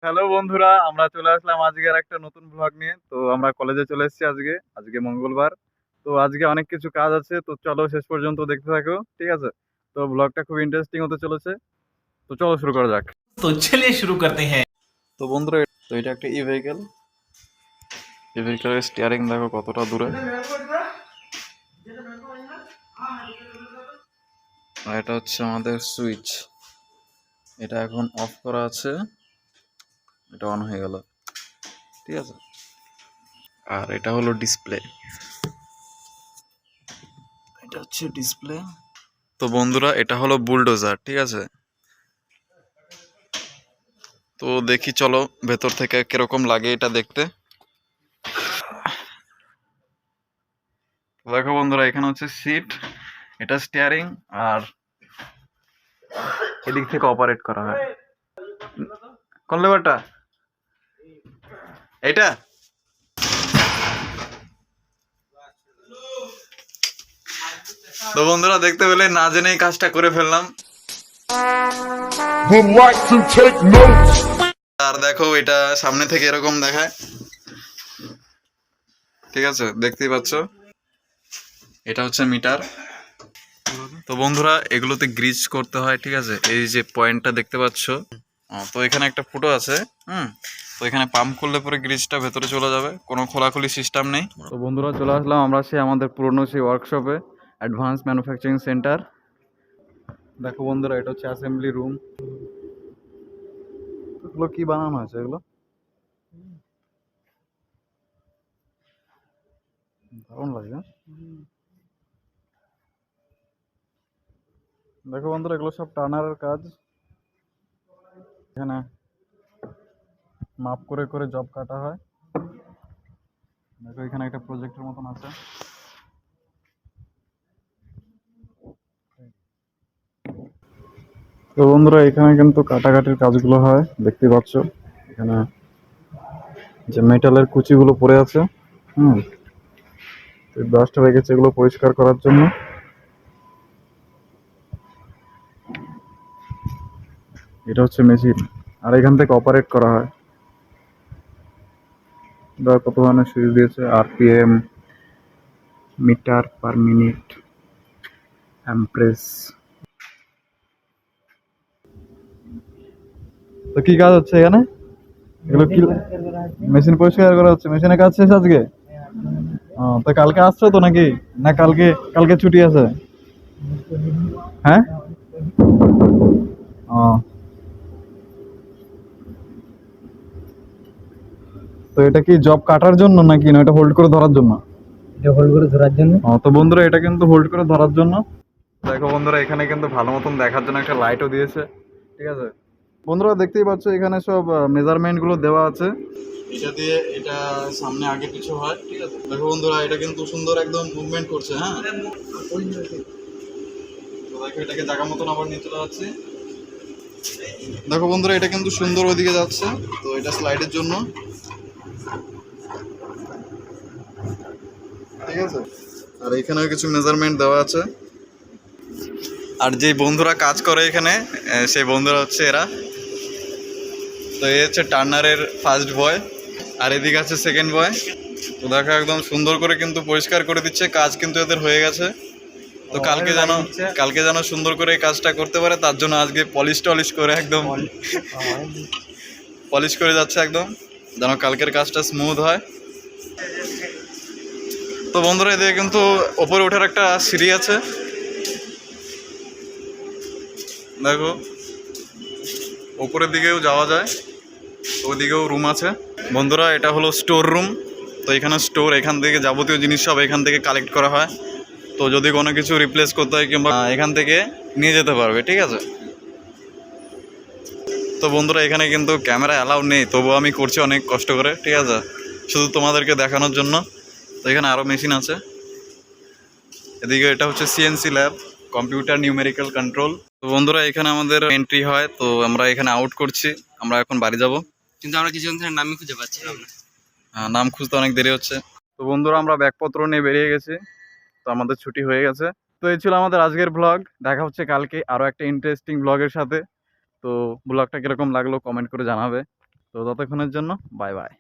Hello বন্ধুরা, আমরা চলে আসলাম আজকের একটা নতুন ব্লগ নিয়ে। তো আমরা কলেজে চলে এসেছি আজকে। আজকে মঙ্গলবার। তো আজকে অনেক কিছু কাজ আছে। তো চলো শেষ পর্যন্ত দেখতে থাকো। ঠিক আছে? তো ব্লগটা খুব ইন্টারেস্টিং হতে চলেছে। তো চলো শুরু করা যাক। तो चलिए शुरू करते हैं। তো বন্ধুরা, তো এটা একটা ই ভেহিকেল। এই ভেহিকেলের স্টিয়ারিং দেখো কতটা দূরে। আর এটা হচ্ছে আমাদের সুইচ। এটা এখন অফ করা আছে। এটা অন হয়ে গেল। ঠিক আছে? আর এটা হলো ডিসপ্লে। এটা হচ্ছে ডিসপ্লে। তো বন্ধুরা, এটা হলো বুলডোজার। ঠিক আছে? তো দেখি চলো ভেতর থেকে কিরকম লাগে এটা দেখতে। দেখো বন্ধুরা, এখানে হচ্ছে সিট, এটা স্টিয়ারিং, আর এদিক থেকে অপারেট করা হয়। কোন লেভারটা? এইটা? তো বন্ধুরা, দেখতে পেলে না জেনেই কাজটা করে ফেললাম। Would like to take notes. আর দেখো এটা সামনে থেকে এরকম দেখায়। ঠিক আছে, দেখতেই পাচ্ছ। এটা হচ্ছে মিটার। তো বন্ধুরা, এগুলোতে গ্রিজ করতে হয়। ঠিক আছে? এই যে পয়েন্টটা দেখতে পাচ্ছ, তো এখানে একটা ফুটো আছে। তো এখানে পাম্প করলে পরে গ্রিজটা ভেতরে চলে যাবে, কোনো খোলাখুলি সিস্টেম নেই। তো বন্ধুরা, চলে আসলাম আমরা আমাদের পুরনো সেই ওয়ার্কশপে, অ্যাডভান্স ম্যানুফ্যাকচারিং সেন্টার। দেখো বন্ধুরা, এটা হচ্ছে অ্যাসেম্বলি রুম। এগুলো কি বানানো আছে? এগুলো দারুণ লাগে। দেখো বন্ধুরা, এগুলো সব টার্নারের কাজ। এখানে মাপ করে করে জব কাটা হয়। দেখো এখানে একটা প্রজেক্টের মতন আছে। তো বন্ধুরা, এখানে কিন্তু কাটাকাটির কাজগুলো হয়, দেখতে পাচ্ছ। এখানে যে মেটালের কুচিগুলো পড়ে আছে, হুম, ব্রাশটা রেখেছে এগুলো পরিষ্কার করার জন্য। এটা হচ্ছে মেশিন, আর এখান থেকে অপারেট করা হয়। কত ধরনের সুইচ দিয়েছে, আরপিএম, মিটার পার মিনিট, অ্যাম্প্রেস। তো কি কাজ হচ্ছে এখানে? এগুলো কি? মেশিন পরিষ্কার করা হচ্ছে। মেশিনের কাজ শেষ আজকে? তো কালকে আসছো তো নাকি? না কালকে, কালকে ছুটি আছে? হ্যাঁ। ও, তো এটা কি জব কাটার জন্য নাকি না এটা হোল্ড করে ধরার জন্য? এটা হোল্ড করে ধরার জন্য। তো বন্ধুরা, এটা কিন্তু হোল্ড করে ধরার জন্য। দেখো বন্ধুরা, এখানে কিন্তু ভালো মতন দেখার জন্য একটা লাইটও দিয়েছে। ঠিক আছে? বন্ধুরা, দেখতেই পাচ্ছ এখানে সব মেজারমেন্ট গুলো দেওয়া আছে। এটা দিয়ে এটা সামনে আগে পিছু হয়। ঠিক আছে? দেখো বন্ধুরা, এটা কিন্তু সুন্দর একদম মুভমেন্ট করছে। হ্যাঁ, তো দেখো এটাকে জায়গা মতন আবার নিয়ে চলে যাচ্ছে। দেখো বন্ধুরা, এটা কিন্তু সুন্দর ওইদিকে যাচ্ছে। তো এটা স্লাইডের জন্য। ঠিক আছে? আর এখানেও কিছু মেজারমেন্ট দেওয়া আছে। আর যে বন্ধুরা কাজ করে এখানে, সেই বন্ধুরা হচ্ছে এরা। তো এই হচ্ছে টার্নারের ফার্স্ট বয়, আর এদিকে আছে সেকেন্ড বয়। তো দেখো একদম সুন্দর করে কিন্তু পরিষ্কার করে দিচ্ছে। কাজ কিন্তু এদের হয়ে গেছে। তো কালকে যেন সুন্দর করে এই কাজটা করতে পারে, তার জন্য আজকে পলিশ টলিশ করে একদম পলিশ করে যাচ্ছে একদম, যেন কালকের কাজটা স্মুথ হয়। তো বন্ধুরা, এদিকে কিন্তু ওপরে ওঠার একটা সিঁড়ি আছে। দেখো ওপরের দিকেও যাওয়া যায়, ওইদিকেও রুম আছে। বন্ধুরা, এটা হলো স্টোর রুম। তো এখানে স্টোর, এখান থেকে যাবতীয় জিনিস সব এখান থেকে কালেক্ট করা হয়। তো যদি কোনো কিছু রিপ্লেস করতে হয় কিংবা এখান থেকে নিয়ে যেতে পারবে। ঠিক আছে? তো বন্ধুরা, এখানে কিন্তু ক্যামেরা অ্যালাউ নেই, তবুও আমি করছি অনেক কষ্ট করে। ঠিক আছে? শুধু তোমাদেরকে দেখানোর জন্য। তো এখানে আরও মেশিন আছে। এদিকে এটা হচ্ছে CNC lab, computer numerical control. তো বন্ধুরা, এখানে আমাদের এন্ট্রি হয়। তো আমরা এখানে আউট করছি, আমরা এখন বাড়ি যাব। কিন্তু আমরা কিছুক্ষণ ধরে নামই খুঁজে পাচ্ছিলাম না। নাম খুঁজতে অনেক দেরি হচ্ছে। তো বন্ধুরা, আমরা ব্যাগপত্র নিয়ে বেরিয়ে গেছি। তো আমাদের ছুটি হয়ে গেছে। তো এই ছিল আমাদের আজকের ব্লগ। দেখা হচ্ছে কালকে আরও একটা ইন্টারেস্টিং ব্লগের সাথে। তো ব্লগটা কিরকম লাগলো কমেন্ট করে জানাবে। তো ততক্ষণের জন্য বাই বাই।